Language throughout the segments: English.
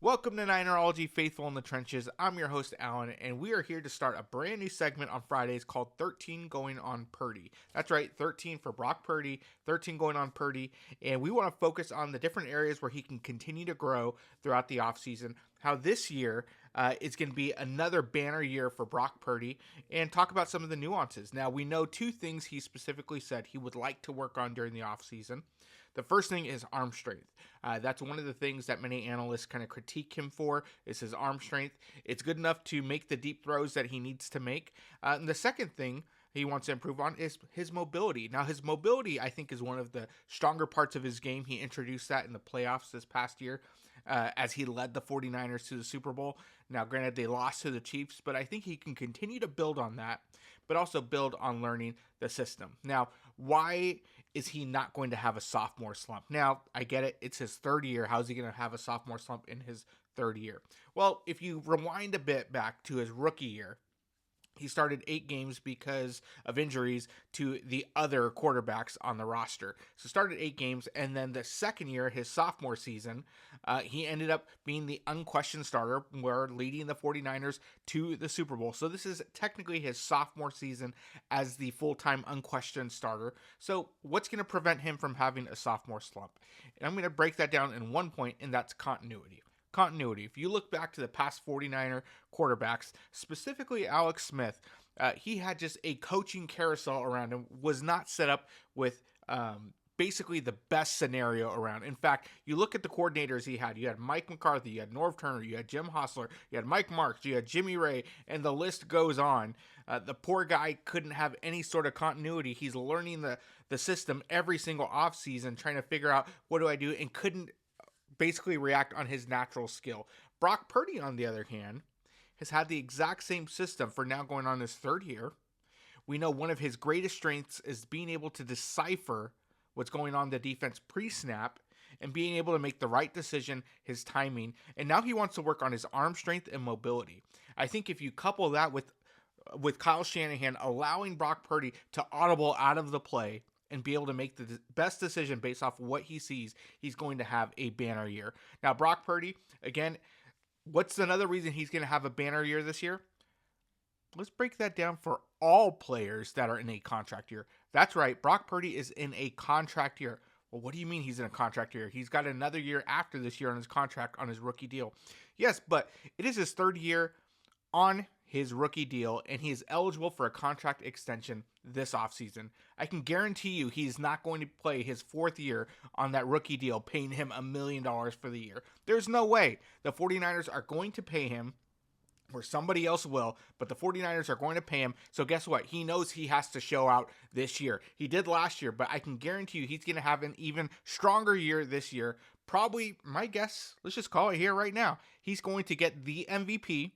Welcome to Ninerology Faithful in the Trenches. I'm your host, Alan, and we are here to start a brand new segment on Fridays called 13 Going on Purdy. That's right, 13 for Brock Purdy, 13 going on Purdy, and we want to focus on the different areas where he can continue to grow throughout the offseason, how this year is going to be another banner year for Brock Purdy, and talk about some of the nuances. Now, we know two things he specifically said he would like to work on during the offseason. The first thing is arm strength. That's one of the things that many analysts kind of critique him for, is his arm strength. It's good enough to make the deep throws that he needs to make. And the second thing he wants to improve on is his mobility. Now, his mobility, I think, is one of the stronger parts of his game. He introduced that in the playoffs this past year as he led the 49ers to the Super Bowl. Now, granted, they lost to the Chiefs, but I think he can continue to build on that, but also build on learning the system. Now, why is he not going to have a sophomore slump? Now, I get it. It's his third year. How's he going to have a sophomore slump in his third year? Well, if you rewind a bit back to his rookie year, he started 8 games because of injuries to the other quarterbacks on the roster. So started 8 games, and then the second year, his sophomore season, he ended up being the unquestioned starter, where leading the 49ers to the Super Bowl. So this is technically his sophomore season as the full-time unquestioned starter. So what's going to prevent him from having a sophomore slump? And I'm going to break that down in one point, and that's continuity. Continuity. If you look back to the past 49er quarterbacks, specifically Alex Smith, he had just a coaching carousel around him, was not set up with basically the best scenario around. In fact, you look at the coordinators he had. You had Mike McCarthy, you had Norv Turner, you had Jim Hostler, you had Mike Marks, you had Jimmy Ray, and the list goes on. The poor guy couldn't have any sort of continuity. He's learning the system every single offseason, trying to figure out what do I do, and couldn't basically react on his natural skill. Brock Purdy, on the other hand, has had the exact same system for now going on his third year. We know one of his greatest strengths is being able to decipher what's going on in the defense pre-snap and being able to make the right decision, his timing, and now he wants to work on his arm strength and mobility. I think if you couple that with Kyle Shanahan allowing Brock Purdy to audible out of the play and be able to make the best decision based off what he sees, he's going to have a banner year. Now, Brock Purdy, again, what's another reason he's going to have a banner year this year? Let's break that down for all players that are in a contract year. That's right, Brock Purdy is in a contract year. Well, what do you mean he's in a contract year? He's got another year after this year on his contract on his rookie deal. Yes, but it is his third year on his rookie deal, and he is eligible for a contract extension this offseason. I can guarantee you he's not going to play his fourth year on that rookie deal, paying him $1 million for the year. There's no way. The 49ers are going to pay him, or somebody else will, but the 49ers are going to pay him. So guess what? He knows he has to show out this year. He did last year, but I can guarantee you he's going to have an even stronger year this year. Probably, my guess, let's just call it here right now, he's going to get the MVP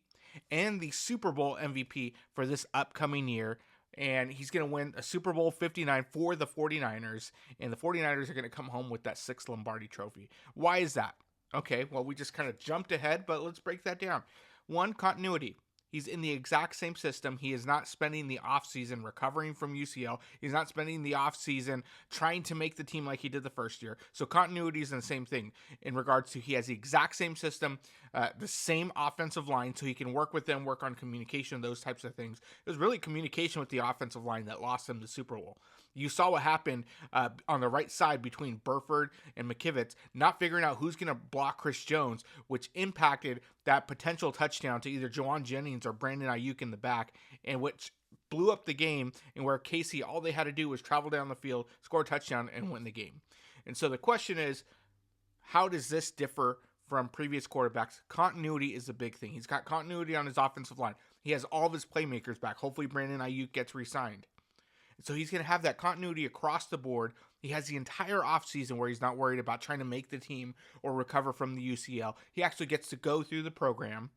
and the Super Bowl MVP for this upcoming year. And he's going to win a Super Bowl 59 for the 49ers. And the 49ers are going to come home with that 6th Lombardi trophy. Why is that? Okay, well, we just kind of jumped ahead, but let's break that down. One, continuity. He's in the exact same system. He is not spending the offseason recovering from UCL. He's not spending the offseason trying to make the team like he did the first year. So continuity is the same thing in regards to he has the exact same system, the same offensive line, so he can work with them, work on communication, those types of things. It was really communication with the offensive line that lost him the Super Bowl. You saw what happened on the right side between Burford and McKivitz, not figuring out who's going to block Chris Jones, which impacted that potential touchdown to either Jawan Jennings or Brandon Ayuk in the back, and which blew up the game, and where Casey, all they had to do was travel down the field, score a touchdown, and win the game. And so the question is, how does this differ from previous quarterbacks? Continuity is a big thing. He's got continuity on his offensive line. He has all of his playmakers back. Hopefully Brandon Ayuk gets re-signed. So he's going to have that continuity across the board. He has the entire offseason where he's not worried about trying to make the team or recover from the UCL. He actually gets to go through the program.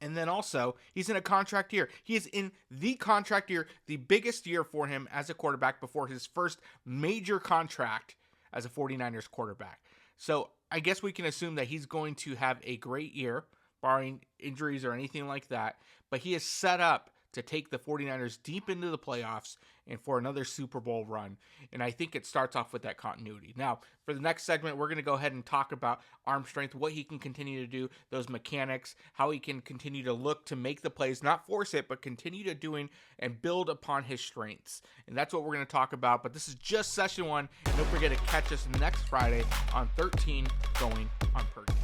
And then also, he's in a contract year. He is in the contract year, the biggest year for him as a quarterback before his first major contract as a 49ers quarterback. So I guess we can assume that he's going to have a great year, barring injuries or anything like that. But he is set up to take the 49ers deep into the playoffs and for another Super Bowl run. And I think it starts off with that continuity. Now, for the next segment, we're going to go ahead and talk about arm strength, what he can continue to do, those mechanics, how he can continue to look to make the plays, not force it, but continue to doing and build upon his strengths. And that's what we're going to talk about. But this is just session 1. And don't forget to catch us next Friday on 13 Going on Purdy.